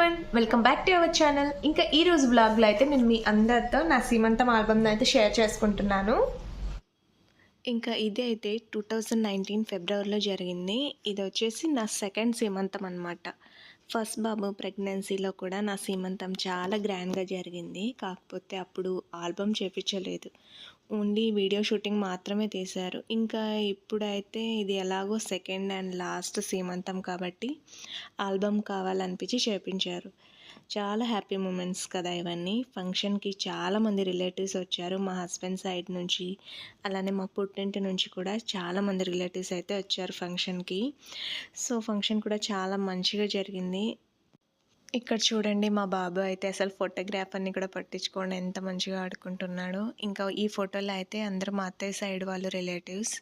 Everyone, welcome back to our channel. ఇంకా ఈ రోజు బ్లాగ్లో అయితే నేను మీ అందరితో నా సీమంతం ఆల్బమ్ని అయితే షేర్ చేసుకుంటున్నాను. ఇంకా ఇది అయితే 2019 ఫిబ్రవరిలో జరిగింది. ఇది వచ్చేసి నా సెకండ్ సీమంతం అనమాట. ఫస్ట్ బాబు ప్రెగ్నెన్సీలో కూడా నా సీమంతం చాలా గ్రాండ్గా జరిగింది. కాకపోతే అప్పుడు ఆల్బమ్ చేపించలేదు, ఓన్లీ వీడియో షూటింగ్ మాత్రమే తీశారు. ఇంకా ఇప్పుడైతే ఇది ఎలాగో సెకండ్ అండ్ లాస్ట్ సీమంతం కాబట్టి ఆల్బమ్ కావాలనిపించి చేపించారు. చాలా హ్యాపీ మూమెంట్స్ కదా ఇవన్నీ. ఫంక్షన్కి చాలామంది రిలేటివ్స్ వచ్చారు, మా హస్బెండ్ సైడ్ నుంచి, అలానే మా పుట్టింటి నుంచి కూడా చాలామంది రిలేటివ్స్ అయితే వచ్చారు ఫంక్షన్కి. సో ఫంక్షన్ కూడా చాలా మంచిగా జరిగింది. ఇక్కడ చూడండి, మా బాబు అయితే అసలు ఫోటోగ్రాఫర్ని కూడా పట్టించుకోండి ఎంత మంచిగా ఆడుకుంటున్నాడు. ఇంకా ఈ ఫోటోలో అయితే అందరూ మా అత్తయ్య సైడ్ వాళ్ళు రిలేటివ్స్.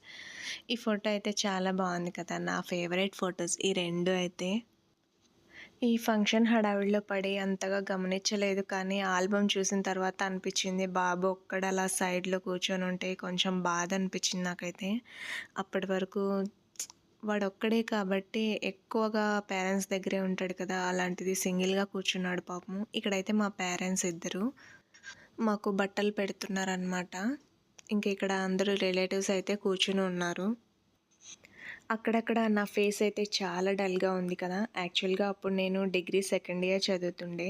ఈ ఫోటో అయితే చాలా బాగుంది కదా, నా ఫేవరెట్ ఫొటోస్ ఈ రెండు అయితే. ఈ ఫంక్షన్ హడావిడిలో పడి అంతగా గమనించలేదు, కానీ ఆల్బమ్ చూసిన తర్వాత అనిపించింది బాబు ఒక్కడు అలా సైడ్లో కూర్చొని ఉంటే కొంచెం బాధ అనిపించింది నాకైతే. అప్పటి వరకు వాడు ఒక్కడే కాబట్టి ఎక్కువగా పేరెంట్స్ దగ్గరే ఉంటాడు కదా, అలాంటిది సింగిల్గా కూర్చున్నాడు పాపము. ఇక్కడైతే మా పేరెంట్స్ ఇద్దరు మాకు బట్టలు పెడుతున్నారనమాట. ఇంక ఇక్కడ అందరూ రిలేటివ్స్ అయితే కూర్చుని ఉన్నారు. అక్కడక్కడ నా ఫేస్ అయితే చాలా డల్గా ఉంది కదా. యాక్చువల్గా అప్పుడు నేను డిగ్రీ సెకండ్ ఇయర్ చదువుతుండే.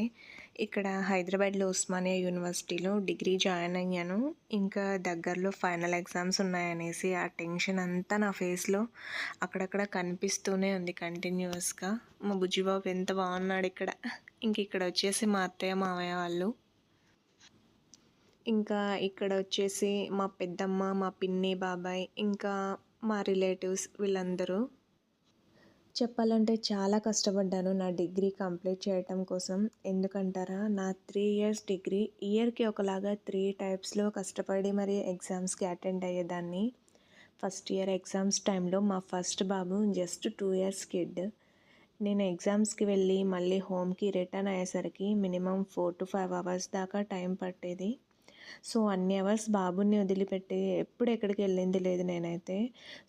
ఇక్కడ హైదరాబాద్లో ఉస్మానియా యూనివర్సిటీలో డిగ్రీ జాయిన్ అయ్యాను. ఇంకా దగ్గరలో ఫైనల్ ఎగ్జామ్స్ ఉన్నాయనేసి ఆ టెన్షన్ అంతా నా ఫేస్లో అక్కడక్కడ కనిపిస్తూనే ఉంది కంటిన్యూస్గా. మా బుజ్జిబాబు ఎంత బాగున్నాడు ఇక్కడ. ఇంక ఇక్కడ వచ్చేసి మా అత్తయ్య మామయ్య వాళ్ళు, ఇంకా ఇక్కడ వచ్చేసి మా పెద్దమ్మ, మా పిన్ని, బాబాయ్, ఇంకా మా రిలేటివ్స్ వీళ్ళందరూ. చెప్పాలంటే చాలా కష్టపడ్డాను నా డిగ్రీ కంప్లీట్ చేయటం కోసం. ఎందుకంటారా, నా 3 ఇయర్స్ డిగ్రీ ఇయర్కి ఒకలాగా 3 టైప్స్లో కష్టపడి మరి ఎగ్జామ్స్కి అటెండ్ అయ్యేదాన్ని. ఫస్ట్ ఇయర్ ఎగ్జామ్స్ టైంలో మా ఫస్ట్ బాబు జస్ట్ 2 ఇయర్స్ కిడ్. నేను ఎగ్జామ్స్కి వెళ్ళి మళ్ళీ హోమ్కి రిటర్న్ అయ్యేసరికి మినిమం 4 to 5 అవర్స్ దాకా టైం పట్టేది. సో అన్ని అవర్స్ బాబుని వదిలిపెట్టి ఎప్పుడు ఎక్కడికి వెళ్ళింది లేదు నేనైతే.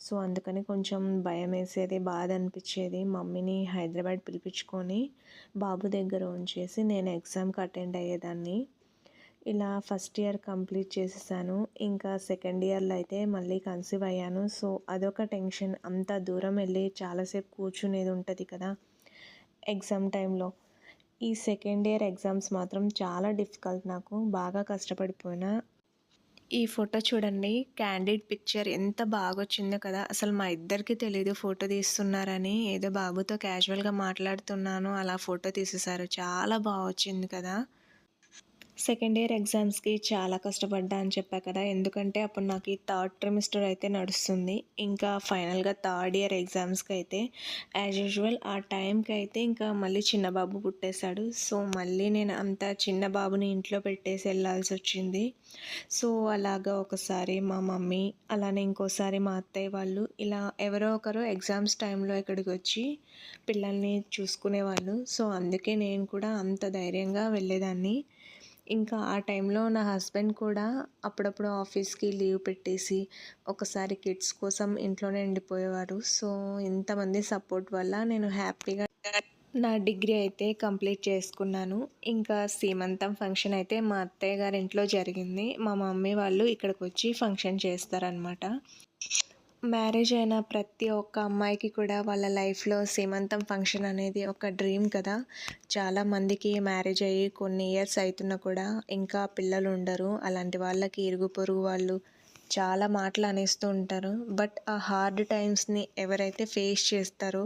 సో అందుకని కొంచెం భయం వేసేది, బాధ అనిపించేది. మమ్మీని హైదరాబాద్ పిలిపించుకొని బాబు దగ్గర ఉంచేసి నేను ఎగ్జామ్కి అటెండ్ అయ్యేదాన్ని. ఇలా ఫస్ట్ ఇయర్ కంప్లీట్ చేసేసాను. ఇంకా సెకండ్ ఇయర్లో అయితే మళ్ళీ కన్సీవ్ అయ్యాను. సో అదొక టెన్షన్. అంత దూరం వెళ్ళి చాలాసేపు కూర్చునేది ఉంటుంది కదా ఎగ్జామ్ టైంలో. ఈ సెకండ్ ఇయర్ ఎగ్జామ్స్ మాత్రం చాలా డిఫికల్ట్, నాకు బాగా కష్టపడిపోయినా. ఈ ఫోటో చూడండి, క్యాండిడ్ పిక్చర్ ఎంత బాగా వచ్చిందో కదా. అసలు మా ఇద్దరికి తెలీదు ఫోటో తీస్తున్నారని. ఏదో బాబుతో క్యాజువల్గా మాట్లాడుతున్నాను, అలా ఫోటో తీసేశారు. చాలా బాగా వచ్చింది కదా. సెకండ్ ఇయర్ ఎగ్జామ్స్కి చాలా కష్టపడ్డా అని చెప్పా కదా, ఎందుకంటే అప్పుడు నాకు ఈ థర్డ్ ట్రిమిస్టర్ అయితే నడుస్తుంది. ఇంకా ఫైనల్గా థర్డ్ ఇయర్ ఎగ్జామ్స్కి అయితే యాజ్ యూజువల్ ఆ టైంకి అయితే ఇంకా మళ్ళీ చిన్న బాబు పుట్టేశాడు. సో మళ్ళీ నేను అంత చిన్న బాబుని ఇంట్లో పెట్టేసి వెళ్ళాల్సి వచ్చింది. సో అలాగా ఒకసారి మా మమ్మీ, అలానే ఇంకోసారి మా అత్తయ్య వాళ్ళు, ఇలా ఎవరో ఒకరు ఎగ్జామ్స్ టైంలో ఇక్కడికి వచ్చి పిల్లల్ని చూసుకునేవాళ్ళు. సో అందుకే నేను కూడా అంత ధైర్యంగా వెళ్ళేదాన్ని. ఇంకా ఆ టైంలో నా హస్బెండ్ కూడా అప్పుడప్పుడు ఆఫీస్కి లీవ్ పెట్టేసి ఒకసారి కిడ్స్ కోసం ఇంట్లోనే ఉండిపోయేవారు. సో ఇంతమంది సపోర్ట్ వల్ల నేను హ్యాపీగా నా డిగ్రీ అయితే కంప్లీట్ చేసుకున్నాను. ఇంకా సీమంతం ఫంక్షన్ అయితే మా అత్తయ్య గారి ఇంట్లో జరిగింది. మా మమ్మీ వాళ్ళు ఇక్కడికి వచ్చి ఫంక్షన్ చేస్తారనమాట. మ్యారేజ్ అయిన ప్రతి ఒక్క అమ్మాయికి కూడా వాళ్ళ లైఫ్లో సీమంతం ఫంక్షన్ అనేది ఒక డ్రీమ్ కదా. చాలామందికి మ్యారేజ్ అయ్యి కొన్ని ఇయర్స్ అవుతున్నా కూడా ఇంకా పిల్లలు ఉండరు. అలాంటి వాళ్ళకి ఇరుగు పొరుగు వాళ్ళు చాలా మాటలు అనేస్తూ ఉంటారు. బట్ ఆ హార్డ్ టైమ్స్ని ఎవరైతే ఫేస్ చేస్తారో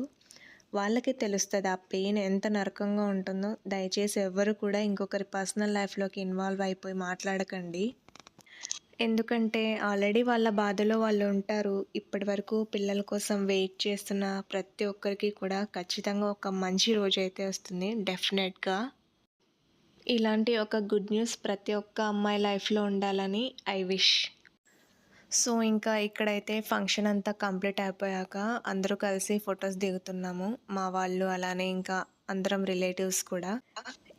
వాళ్ళకి తెలుస్తుంది ఆ పెయిన్ ఎంత నరకంగా ఉంటుందో. దయచేసి ఎవరు కూడా ఇంకొకరి పర్సనల్ లైఫ్లోకి ఇన్వాల్వ్ అయిపోయి మాట్లాడకండి. ఎందుకంటే ఆల్రెడీ వాళ్ళ బాధలో వాళ్ళు ఉంటారు. ఇప్పటి వరకు పిల్లల కోసం వెయిట్ చేస్తున్న ప్రతి ఒక్కరికి కూడా ఖచ్చితంగా ఒక మంచి రోజు అయితే వస్తుంది డెఫినెట్గా. ఇలాంటి ఒక గుడ్ న్యూస్ ప్రతి ఒక్క అమ్మాయి లైఫ్లో ఉండాలని ఐ విష్. సో ఇంకా ఇక్కడైతే ఫంక్షన్ అంతా కంప్లీట్ అయిపోయాక అందరూ కలిసి ఫొటోస్ దిగుతున్నాము, మా వాళ్ళు అలానే ఇంకా అందరం రిలేటివ్స్ కూడా.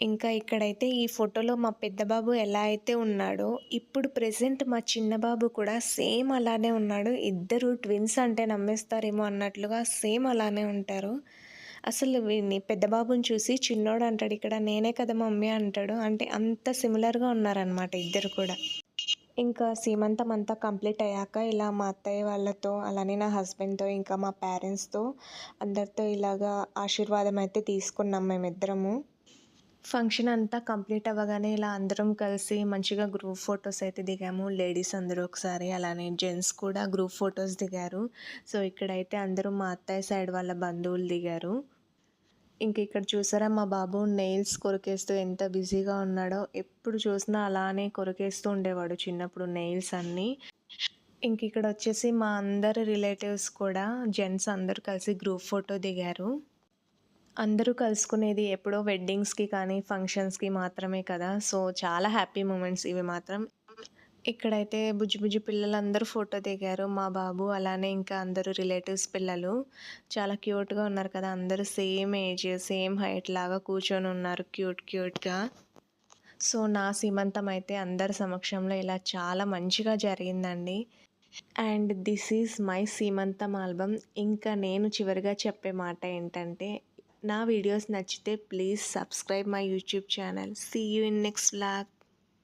ఇంకా ఇక్కడైతే ఈ ఫోటోలో మా పెద్ద బాబు ఎలా అయితే ఉన్నాడో ఇప్పుడు ప్రెజెంట్ మా చిన్న బాబు కూడా సేమ్ అలానే ఉన్నాడు. ఇద్దరు ట్విన్స్ అంటే నమ్మేస్తారేమో అన్నట్లుగా సేమ్ అలానే ఉంటారు. అసలు వీడిని పెద్ద బాబుని చూసి చిన్నోడు అంటాడు ఇక్కడ, "నేనే కదా మమ్మీ" అంటాడు. అంటే అంత సిమిలర్‌గా ఉన్నారనమాట ఇద్దరు కూడా. ఇంకా సీమంతం అంతా కంప్లీట్ అయ్యాక ఇలా మా అత్తయ్య వాళ్ళతో, అలానే నా హస్బెండ్‌తో, ఇంకా మా పేరెంట్స్‌తో అందరితో ఇలాగా ఆశీర్వాదం అయితే తీసుకున్నాం మేమిద్దరము. ఫంక్షన్ అంతా కంప్లీట్ అవ్వగానే ఇలా అందరం కలిసి మంచిగా గ్రూప్ ఫోటోస్ అయితే దిగాము. లేడీస్ అందరూ ఒకసారి, అలానే జెంట్స్ కూడా గ్రూప్ ఫోటోస్ దిగారు. సో, ఇక్కడైతే అందరూ మా అత్తయ్య సైడ్ వాళ్ళ బంధువులు దిగారు. ఇంక ఇక్కడ చూసారా మా బాబు నెయిల్స్ కొరికేస్తూ ఎంత బిజీగా ఉన్నాడో. ఎప్పుడు చూసినా అలానే కొరికేస్తూ ఉండేవాడు చిన్నప్పుడు నెయిల్స్ అన్నీ. ఇంక ఇక్కడొచ్చేసి మా అందరి రిలేటివ్స్ కూడా జెంట్స్ అందరూ కలిసి గ్రూప్ ఫోటో దిగారు. అందరూ కలుసుకునేది ఎప్పుడో వెడ్డింగ్స్‌కి కానీ, ఫంక్షన్స్‌కి మాత్రమే కదా! సో, చాలా హ్యాపీ మూమెంట్స్ ఇవి మాత్రం. ఇక్కడైతే బుజ్జి బుజ్జి పిల్లలందరూ ఫోటో దిగారు. మా బాబు, అలానే ఇంకా అందరూ రిలేటివ్స్ పిల్లలు. చాలా క్యూట్‌గా ఉన్నారు కదా! అందరూ సేమ్ ఏజ్, సేమ్ హైట్ లాగా కూర్చొనున్నారు క్యూట్‌గా. సో, నా సీమంతం అయితే అందరి సమక్షంలో ఇలా చాలా మంచిగా జరిగిందండి. అండ్ దిస్ ఈజ్ మై సీమంతం ఆల్బమ్. ఇంకా నేను చివరిగా చెప్పే మాట ఏంటంటే, నా వీడియోస్ నచ్చితే please subscribe my YouTube channel. See you in next vlog.